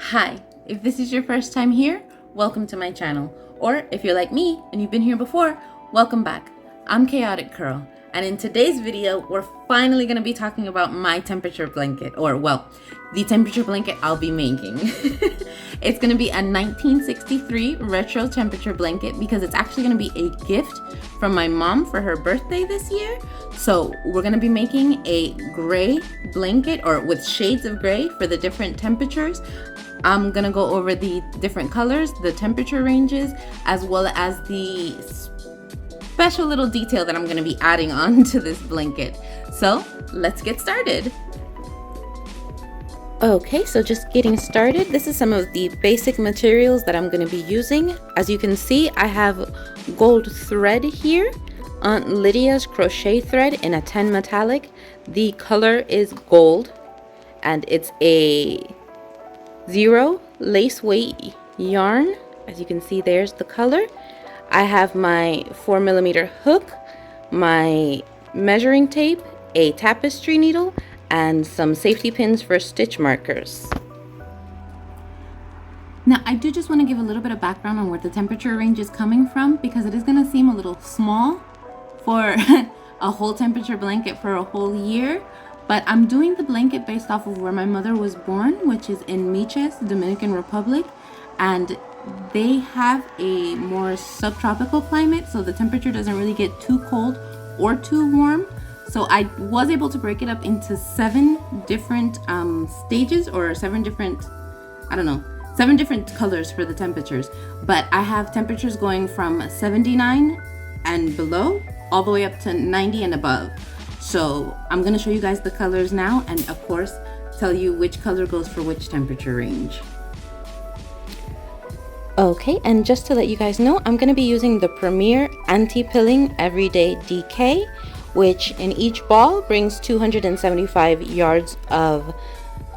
Hi, if this is your first time here, welcome to my channel. Or if you're like me and you've been here before, welcome back. I'm Chaotic Curl, and in today's video, we're finally going to be talking about my temperature blanket, or well, the temperature blanket I'll be making. It's going to be a 1963 retro temperature blanket because it's actually going to be a gift from my mom for her birthday this year. So we're going to be making a gray blanket, or with shades of gray for the different temperatures. I'm gonna go over the different colors, the temperature ranges, as well as the special little detail that I'm gonna be adding on to this blanket. So let's get started. Okay, so just getting started. This is some of the basic materials that I'm gonna be using. As you can see, I have gold thread here, Aunt Lydia's crochet thread in a 10 metallic. The color is gold, and it's a 0 lace weight yarn. As you can see, there's the color. I have my 4mm hook, my measuring tape, a tapestry needle, and some safety pins for stitch markers. Now, I do just want to give a little bit of background on where the temperature range is coming from, because it is going to seem a little small for a whole temperature blanket for a whole year. But I'm doing the blanket based off of where my mother was born, which is in Miches, Dominican Republic. And they have a more subtropical climate, so the temperature doesn't really get too cold or too warm. So I was able to break it up into 7 different stages, or 7 different, seven different colors for the temperatures. But I have temperatures going from 79 and below all the way up to 90 and above. So I'm going to show you guys the colors now, and of course tell you which color goes for which temperature range. Okay, and just to let you guys know, I'm going to be using the Premier Anti-Pilling Everyday DK, which in each ball brings 275 yards of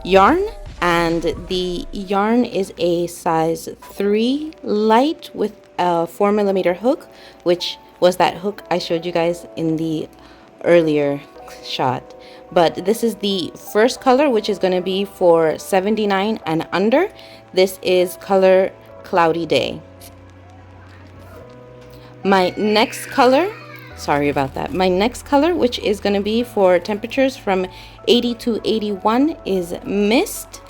yarn, and the yarn is a size 3 light with a 4mm hook, which was that hook I showed you guys in the earlier shot. But this is the first color, which is going to be for 79 and under. This is color Cloudy Day. My next color, my next color, which is going to be for temperatures from 80 to 81, is Mist.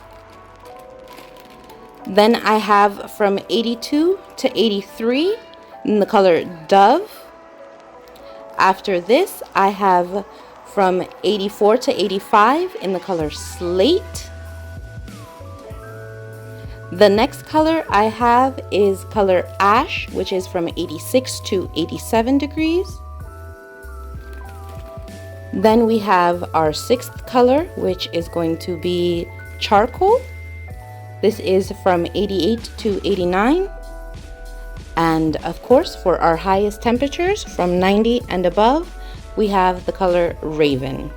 Then I have from 82 to 83 in the color Dove. After this, I have from 84 to 85 in the color Slate. The next color I have is color Ash, which is from 86 to 87 degrees. Then we have our 6th color, which is going to be Charcoal. This is from 88 to 89. And of course, for our highest temperatures from 90 and above, we have the color Raven.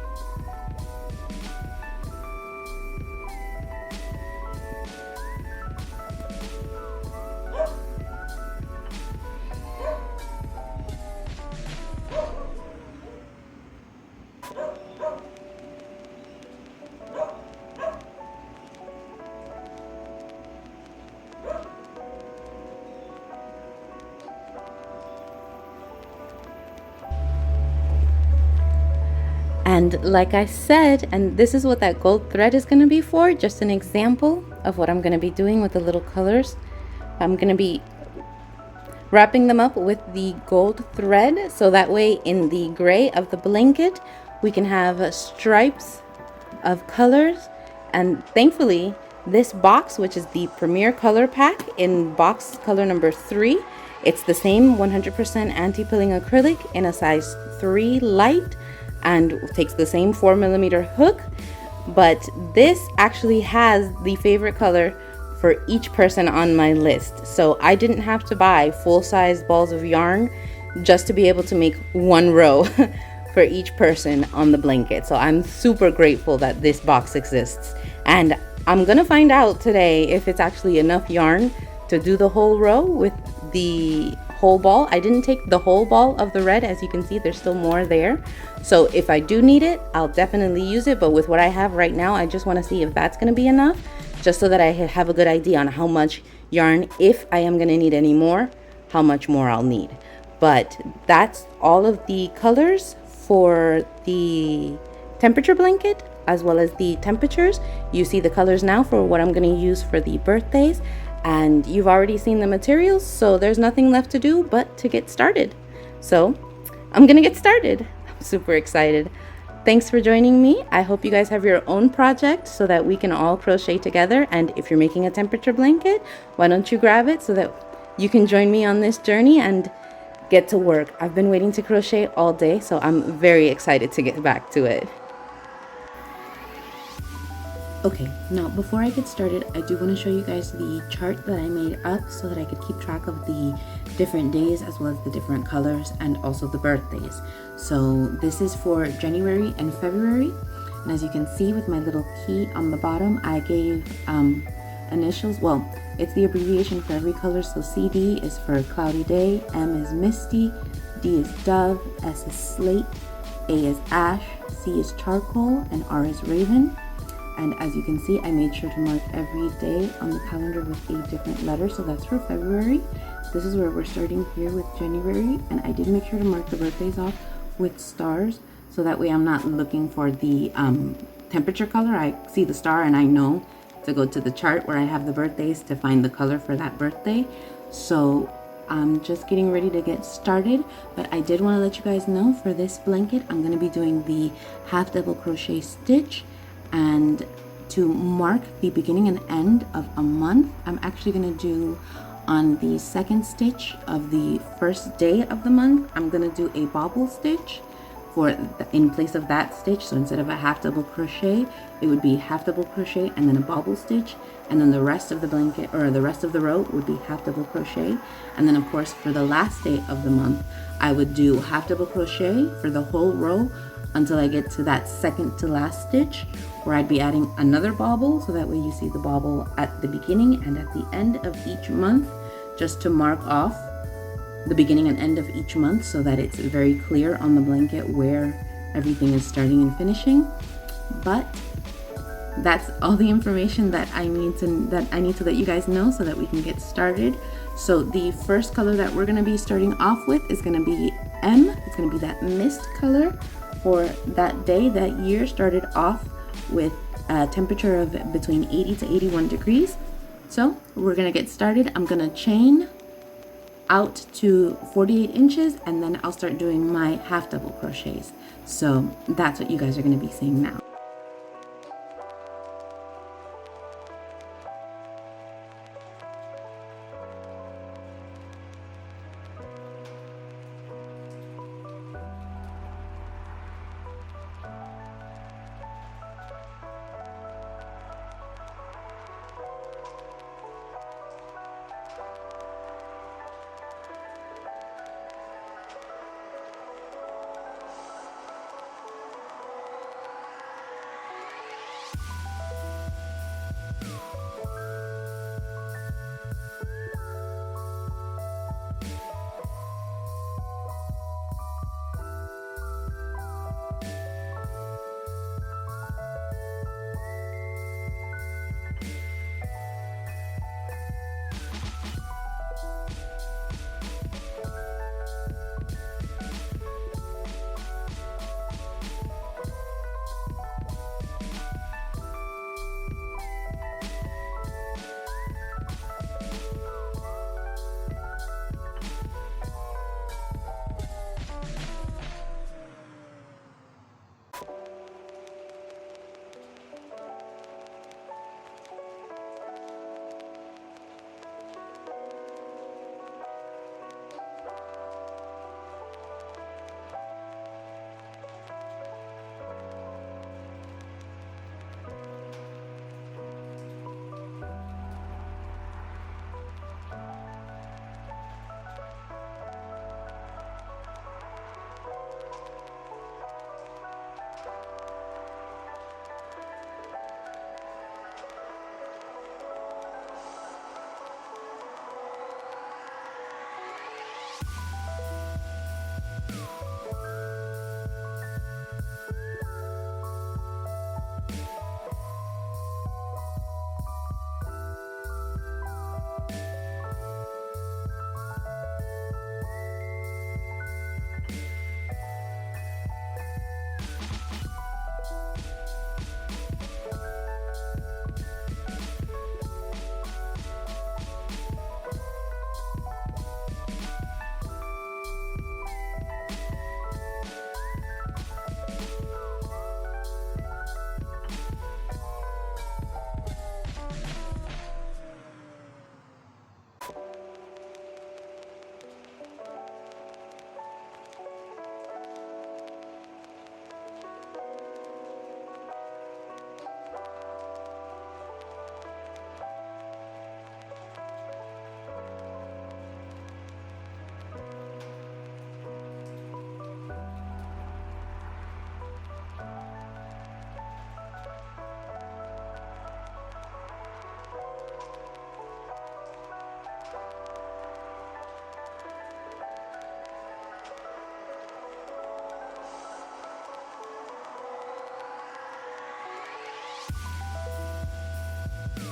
And like I said, and this is what that gold thread is going to be for, just an example of what I'm going to be doing with the little colors. I'm going to be wrapping them up with the gold thread, so that way in the gray of the blanket we can have stripes of colors. And thankfully, this box, which is the Premier Color Pack in box color number 3, it's the same 100% anti-pilling acrylic in a size 3 light, and takes the same 4mm hook. But this actually has the favorite color for each person on my list, so I didn't have to buy full-size balls of yarn just to be able to make one row for each person on the blanket. So I'm super grateful that this box exists, and I'm gonna find out today if it's actually enough yarn to do the whole row with the whole ball. I didn't take the whole ball of the red. As you can see, there's still more there. So if I do need it, I'll definitely use it. But with what I have right now, I just want to see if that's going to be enough just so that I have a good idea on how much yarn, if I am going to need any more, how much more I'll need. But that's all of the colors for the temperature blanket, as well as the temperatures. You see the colors now for what I'm going to use for the birthdays, and you've already seen the materials, so there's nothing left to do but to get started. So I'm going to get started. I'm super excited. Thanks for joining me. I hope you guys have your own project so that we can all crochet together. And if you're making a temperature blanket, why don't you grab it so that you can join me on this journey and get to work. I've been waiting to crochet all day, so I'm very excited to get back to it. Okay, now before I get started, I do want to show you guys the chart that I made up so that I could keep track of the different days as well as the different colors and also the birthdays. So this is for January and February, and as you can see with my little key on the bottom, I gave initials. Well, it's the abbreviation for every color. So CD is for cloudy day, M is misty, D is dove, S is slate, A is ash, C is charcoal, and R is raven. And as you can see, I made sure to mark every day on the calendar with a different letter. So that's for February. This is where we're starting here with January. And I did make sure to mark the birthdays off with stars, so that way I'm not looking for the temperature color. I see the star and I know to go to the chart where I have the birthdays to find the color for that birthday. So I'm just getting ready to get started, but I did want to let you guys know for this blanket, I'm going to be doing the half double crochet stitch. And to mark the beginning and end of a month, I'm actually going to do on the second stitch of the first day of the month, I'm going to do a bobble stitch in place of that stitch. So instead of a half double crochet, it would be half double crochet and then a bobble stitch, and then the rest of the blanket or the rest of the row would be half double crochet. And then of course for the last day of the month, I would do half double crochet for the whole row until I get to that second to last stitch, where I'd be adding another bobble, so that way you see the bobble at the beginning and at the end of each month, just to mark off the beginning and end of each month so that it's very clear on the blanket where everything is starting and finishing. But that's all the information that I need to let you guys know so that we can get started. So the first color that we're going to be starting off with is going to be M. It's going to be that mist color for that day. That year started off with a temperature of between 80 to 81 degrees. So we're going to get started. I'm going to chain out to 48 inches and then I'll start doing my half double crochets. So that's what you guys are going to be seeing now.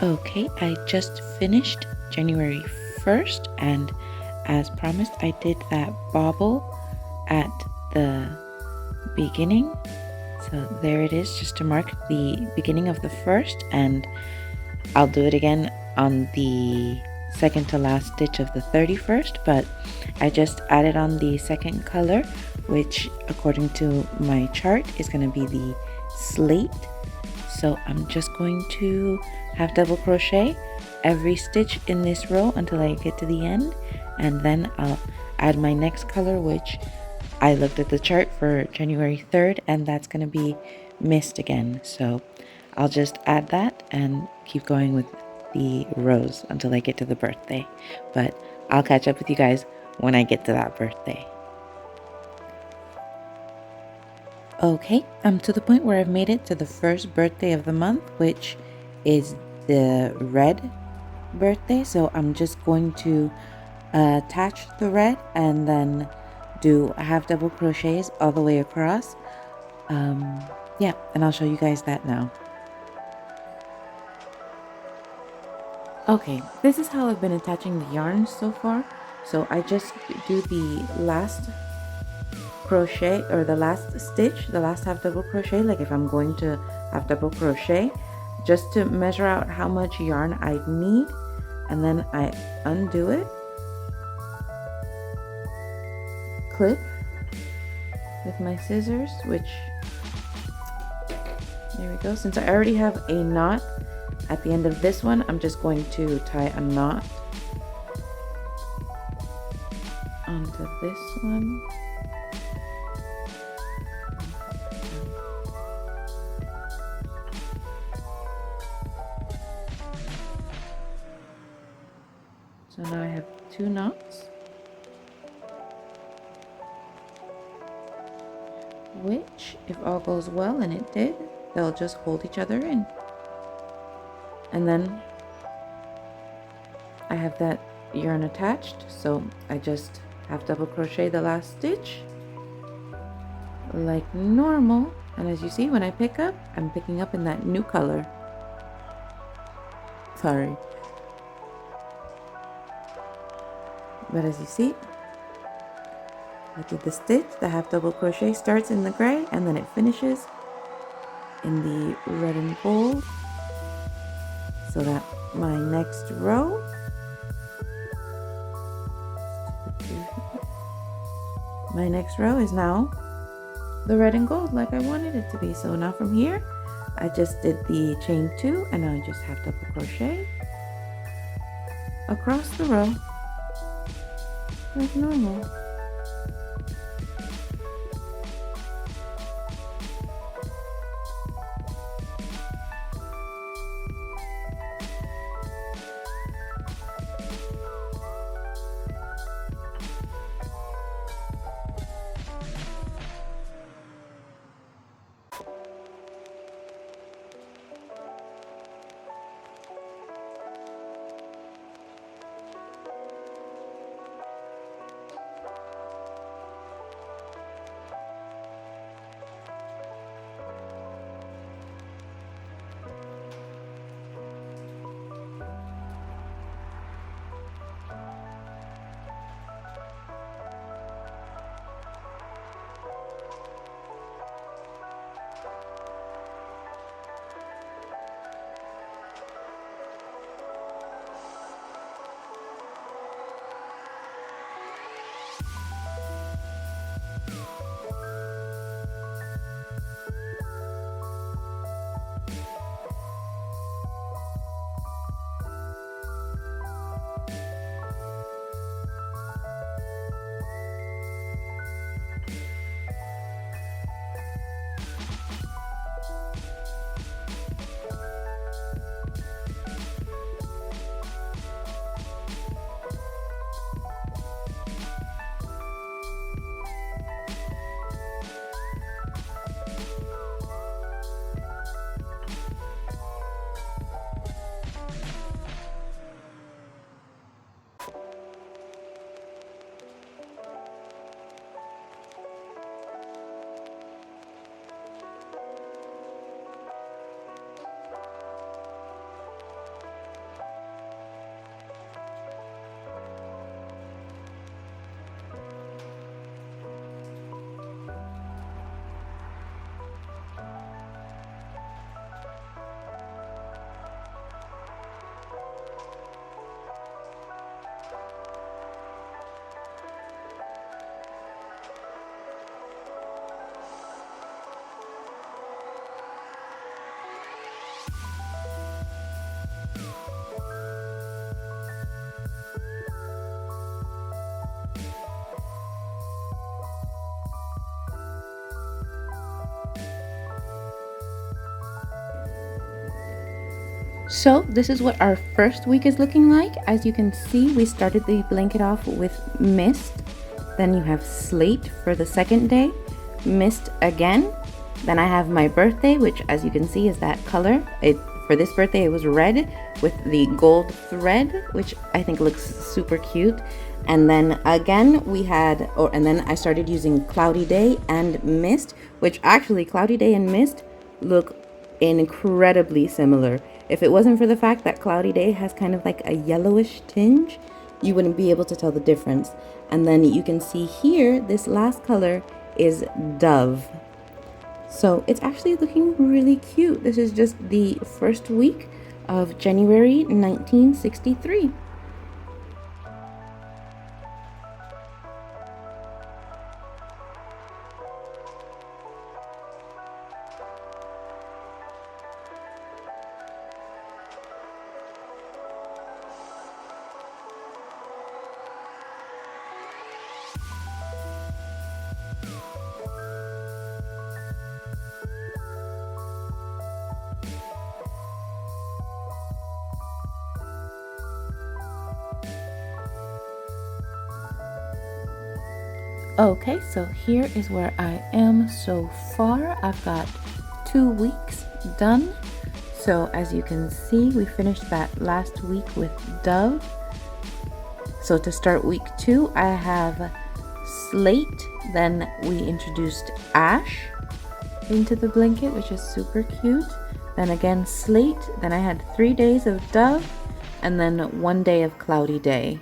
Okay, I just finished January 1st, and as promised, I did that bobble at the beginning. So there it is, just to mark the beginning of the first, and I'll do it again on the second to last stitch of the 31st, but I just added on the second color, which according to my chart is going to be the slate. So I'm just going to have double crochet every stitch in this row until I get to the end, and then I'll add my next color, which I looked at the chart for January 3rd, and that's going to be mist again. So I'll just add that and keep going with the rows until I get to the birthday. But I'll catch up with you guys when I get to that birthday. Okay, I'm to the point where I've made it to the first birthday of the month, which is the red birthday. So I'm just going to attach the red and then do half double crochets all the way across. Yeah, and I'll show you guys that now. Okay, this is how I've been attaching the yarn so far. So I just do the last crochet, or the last stitch, the last half double crochet, like if I'm going to half double crochet, just to measure out how much yarn I need, and then I undo it, clip with my scissors, which, there we go. Since I already have a knot at the end of this one, I'm just going to tie a knot onto this one. So now I have 2 knots, which, if all goes well, and it did, they'll just hold each other in. And then I have that yarn attached, so I just half double crochet the last stitch like normal. And as you see, when I pick up, I'm picking up in that new color. Sorry. But as you see, I did the stitch, the half double crochet starts in the gray and then it finishes in the red and gold, so that my next row is now the red and gold like I wanted it to be. So now from here I just did the chain 2 and I just half double crochet across the row like normal. So this is what our first week is looking like. As you can see, we started the blanket off with mist. Then you have slate for the second day, mist again. Then I have my birthday, which as you can see is that color. For this birthday it was red with the gold thread, which I think looks super cute. And then again we had, and then I started using cloudy day and mist, which actually cloudy day and mist look incredibly similar. If it wasn't for the fact that cloudy day has kind of like a yellowish tinge, you wouldn't be able to tell the difference. And then you can see here, this last color is dove. So it's actually looking really cute. This is just the first week of January 1963. Okay, so here is where I am so far. I've got 2 weeks done. So as you can see, we finished that last week with dove. So to start week 2, I have slate. Then we introduced ash into the blanket, which is super cute. Then again slate. Then I had 3 days of dove and then 1 day of cloudy day.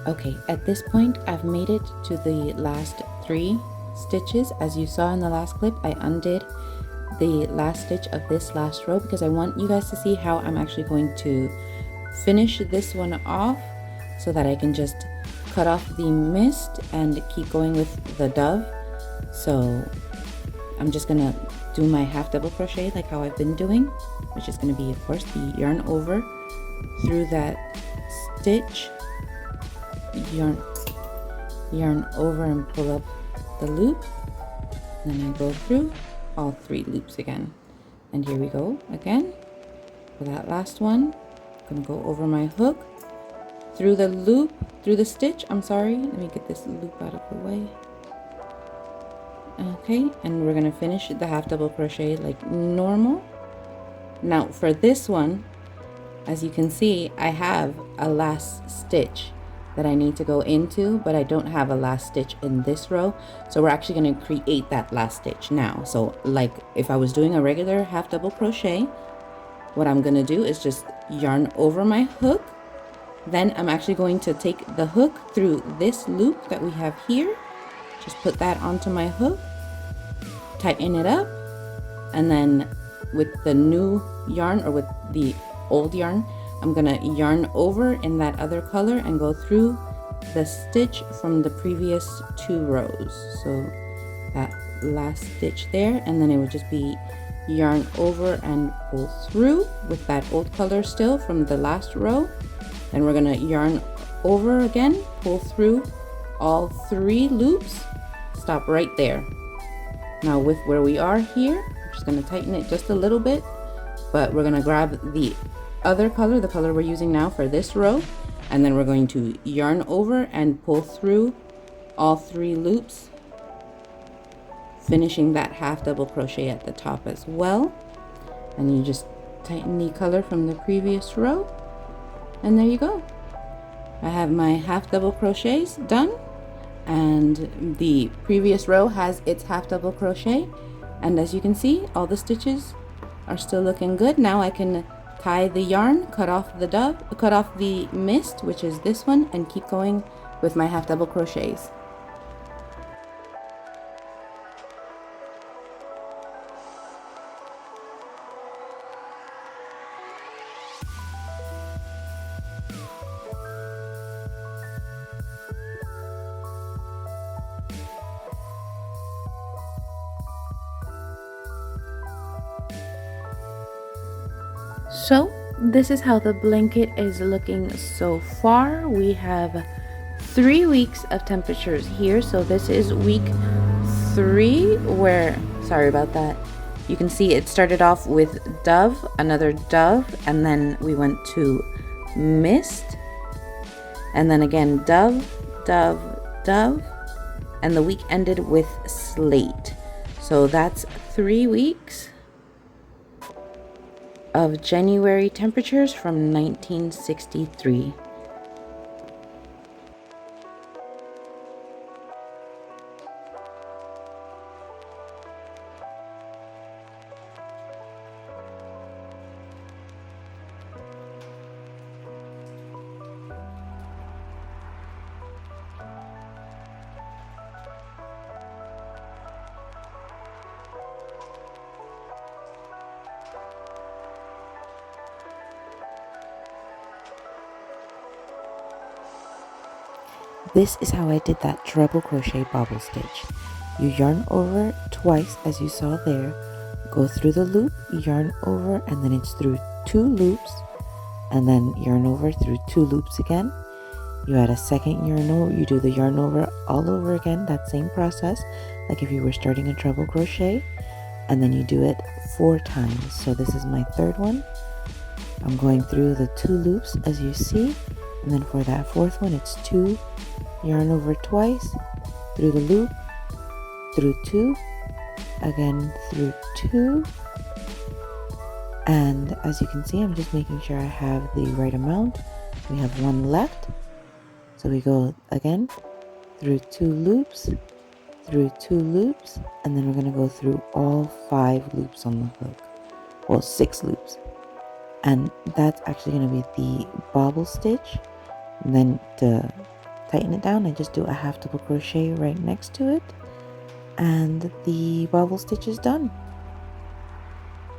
Okay, at this point I've made it to the last 3 stitches. As you saw in the last clip, I undid the last stitch of this last row because I want you guys to see how I'm actually going to finish this one off so that I can just cut off the mist and keep going with the dove. So I'm just gonna do my half double crochet like how I've been doing, which is gonna be, of course, the yarn over through that stitch, yarn over and pull up the loop, and then I go through all 3 loops again. And here we go again for that last one. I'm gonna go over my hook through the loop, through the stitch, I'm sorry, let me get this loop out of the way. Okay, and we're gonna finish the half double crochet like normal. Now for this one, as you can see, I have a last stitch, that I need to go into, but I don't have a last stitch in this row. So we're actually going to create that last stitch now. So like if I was doing a regular half double crochet, what I'm going to do is just yarn over my hook. Then I'm actually going to take the hook through this loop that we have here. Just put that onto my hook, tighten it up, and then with the new yarn or with the old yarn, I'm gonna yarn over in that other color and go through the stitch from the previous 2 rows. So that last stitch there, and then it would just be yarn over and pull through with that old color still from the last row. Then we're gonna yarn over again, pull through all 3 loops, stop right there. Now with where we are here, I'm just gonna tighten it just a little bit, but we're gonna grab the other color, the color we're using now for this row, and then we're going to yarn over and pull through all 3 loops, finishing that half double crochet at the top as well. And you just tighten the color from the previous row, and there you go. I have my half double crochets done, and the previous row has its half double crochet, and as you can see, all the stitches are still looking good. Now I can tie the yarn, cut off the mist, which is this one, and keep going with my half double crochets. So this is how the blanket is looking so far. We have 3 weeks of temperatures here. So this is week 3 where, sorry about that, you can see it started off with dove, another dove, and then we went to mist, and then again dove, dove, dove, and the week ended with slate. So that's 3 weeks of January temperatures from 1963. This is how I did that treble crochet bobble stitch. You yarn over twice as you saw there, go through the loop, yarn over, and then it's through 2 loops, and then yarn over through 2 loops again. You add a second yarn over, you do the yarn over all over again, that same process, like if you were starting a treble crochet, and then you do it 4 times. So this is my 3rd one. I'm going through the 2 loops as you see, and then for that 4th one it's 2, yarn over twice, through the loop, through 2, again through 2, and as you can see, I'm just making sure I have the right amount. We have 1 left, so we go again through 2 loops, through 2 loops, and then we're going to go through all 5 loops on the hook, well 6 loops, and that's actually going to be the bobble stitch. And then to tighten it down, I just do a half double crochet right next to it, and the bobble stitch is done.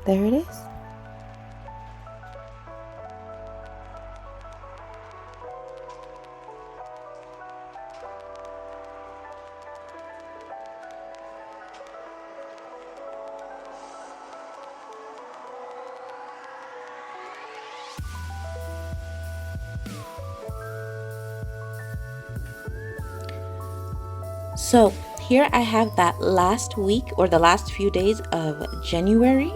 There it is. So here I have that last week or the last few days of January.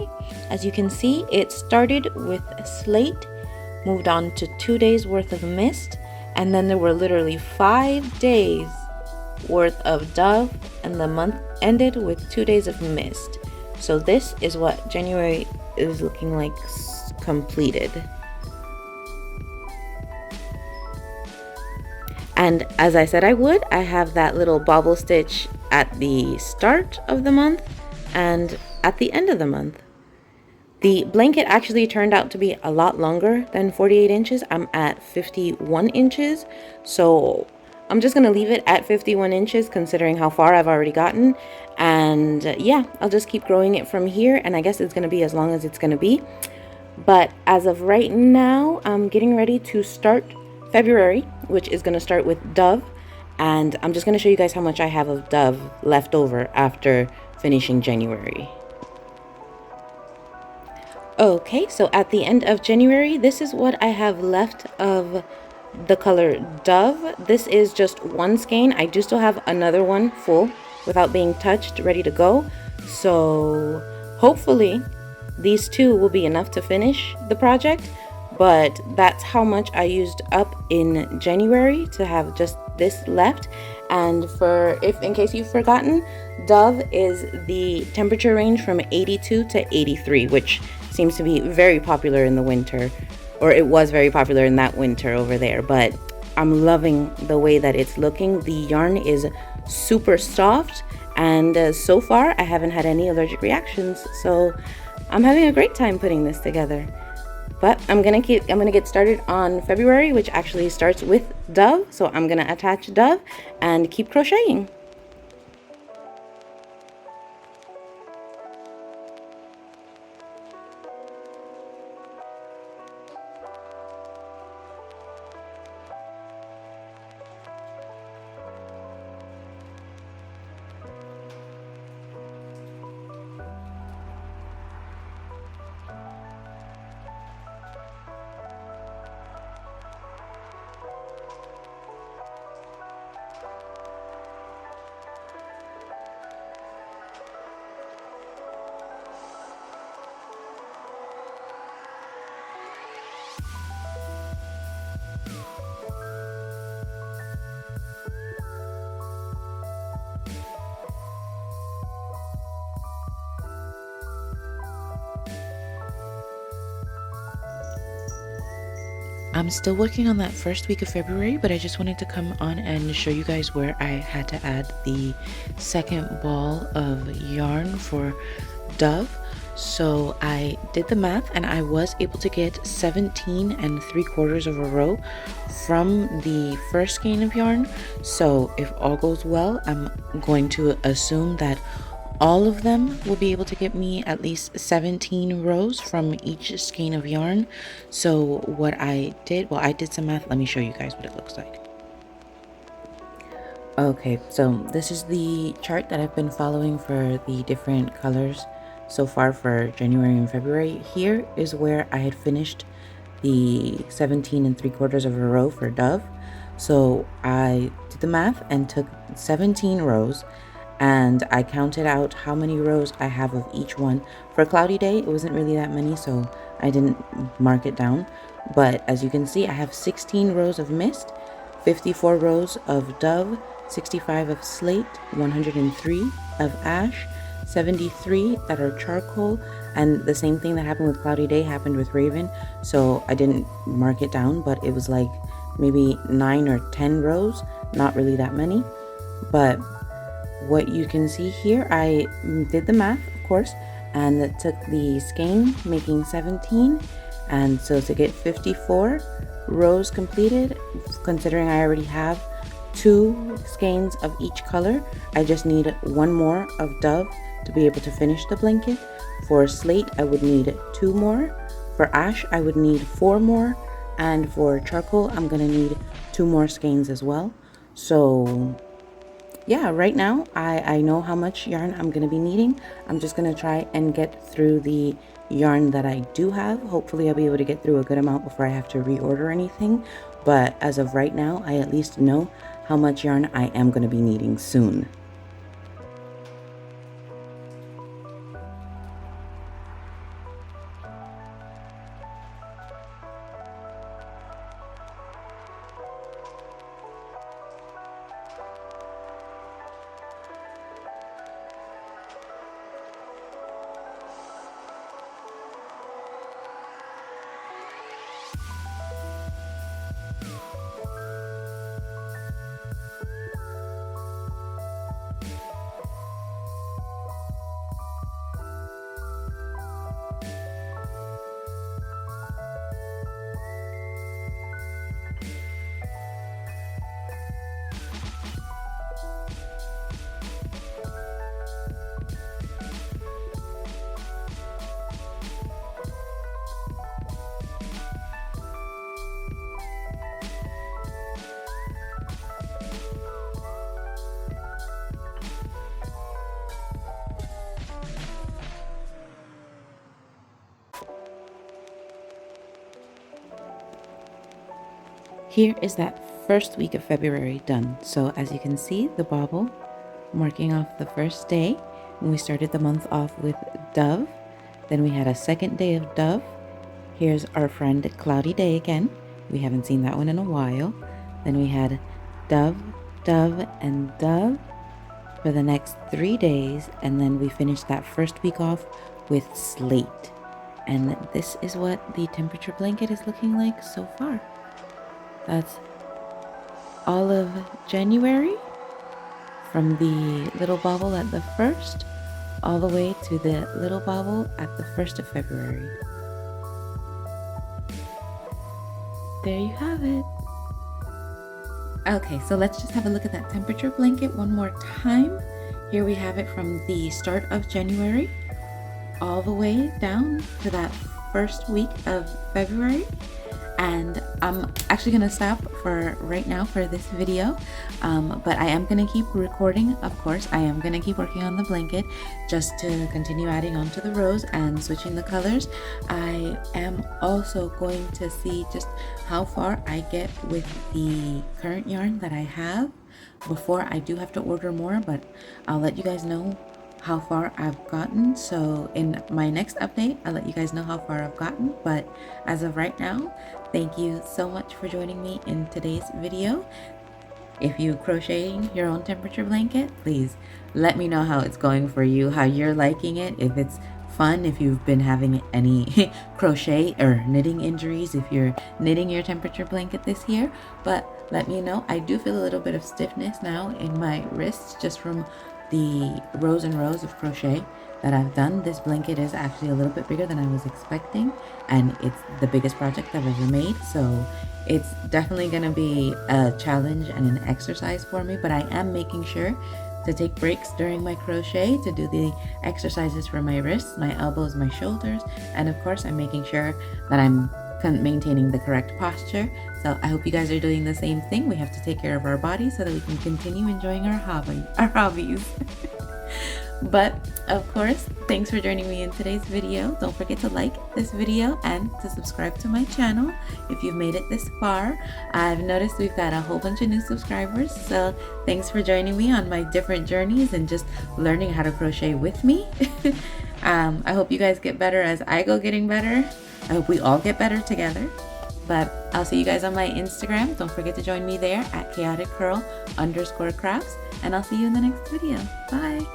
As you can see, it started with slate, moved on to 2 days worth of mist, and then there were literally 5 days worth of dove, and the month ended with 2 days of mist. So this is what January is looking like And as I said I would, I have that little bobble stitch at the start of the month and at the end of the month. The blanket actually turned out to be a lot longer than 48 inches. I'm at 51 inches, so I'm just gonna leave it at 51 inches considering how far I've already gotten. And yeah, I'll just keep growing it from here, and I guess it's gonna be as long as it's gonna be. But as of right now, I'm getting ready to start February, which is going to start with Dove. And I'm just going to show you guys how much I have of Dove left over after finishing January. Okay, so at the end of January, this is what I have left of the color Dove. This is just one skein. I do still have another one full without being touched, ready to go. So hopefully these two will be enough to finish the project, but that's how much I used up in January to have just this left. And for if in case you've forgotten, Dove is the temperature range from 82 to 83, which seems to be very popular in the winter, or it was very popular in that winter over there. But I'm loving the way that it's looking. The yarn is super soft, and so far I haven't had any allergic reactions, so I'm having a great time putting this together. But I'm gonna get started on February, which actually starts with Dove. So I'm gonna attach Dove and keep crocheting. I'm still working on that first week of February, but I just wanted to come on and show you guys where I had to add the second ball of yarn for Dove. So I did the math and I was able to get 17 3/4 of a row from the first skein of yarn. So if all goes well, I'm going to assume that all of them will be able to get me at least 17 rows from each skein of yarn. So what I did, well, I did some math. Let me show you guys what it looks like. Okay, so this is the chart that I've been following for the different colors so far for January and February. Here is where I had finished the 17 3/4 of a row for Dove. So I did the math and took 17 rows, and I counted out how many rows I have of each one. For Cloudy Day, it wasn't really that many, so I didn't mark it down. But as you can see, I have 16 rows of Mist, 54 rows of Dove, 65 of Slate, 103 of Ash, 73 that are charcoal, and the same thing that happened with Cloudy Day happened with Raven, so I didn't mark it down, but it was like maybe 9 or 10 rows, not really that many. But what you can see here, I did the math, of course, and took the skein, making 17, and so to get 54 rows completed, considering I already have 2 skeins of each color, I just need 1 more of Dove to be able to finish the blanket. For Slate, I would need 2 more. For Ash, I would need 4 more, and for Charcoal, I'm gonna need 2 more skeins as well. So yeah, right now I know how much yarn I'm gonna be needing. I'm just gonna try and get through the yarn that I do have. Hopefully I'll be able to get through a good amount before I have to reorder anything, but as of right now, I at least know how much yarn I am gonna be needing soon. Here is that first week of February done. So as you can see, the bauble marking off the first day. And we started the month off with Dove. Then we had a second day of Dove. Here's our friend Cloudy Day again. We haven't seen that one in a while. Then we had Dove, Dove, and Dove for the next 3 days. And then we finished that first week off with Slate. And this is what the temperature blanket is looking like so far. That's all of January, from the little bauble at the 1st all the way to the little bauble at the 1st of February. There you have it. Okay, so let's just have a look at that temperature blanket one more time. Here we have it from the start of January all the way down to that first week of February. And I'm actually gonna stop for right now for this video, but I am gonna keep recording. Of course, I am gonna keep working on the blanket just to continue adding on to the rows and switching the colors. I am also going to see just how far I get with the current yarn that I have before I do have to order more, but I'll let you guys know how far I've gotten. So in my next update, I'll let you guys know how far I've gotten. But as of right now, thank you so much for joining me in today's video. If you crocheting your own temperature blanket, please let me know how it's going for you, how you're liking it, if it's fun, if you've been having any crochet or knitting injuries, if you're knitting your temperature blanket this year. But let me know. I do feel a little bit of stiffness now in my wrists just from the rows and rows of crochet that I've done. This blanket is actually a little bit bigger than I was expecting, and it's the biggest project I've ever made, so it's definitely going to be a challenge and an exercise for me. But I am making sure to take breaks during my crochet to do the exercises for my wrists, my elbows, my shoulders, and of course I'm making sure that I'm maintaining the correct posture. So I hope you guys are doing the same thing. We have to take care of our bodies so that we can continue enjoying our hobbies. But of course, thanks for joining me in today's video. Don't forget to like this video and to subscribe to my channel if you've made it this far. I've noticed we've got a whole bunch of new subscribers, so thanks for joining me on my different journeys and just learning how to crochet with me. I hope you guys get better as I go getting better. I hope we all get better together. But I'll see you guys on my Instagram. Don't forget to join me there at chaotic_curl_crafts. And I'll see you in the next video. Bye.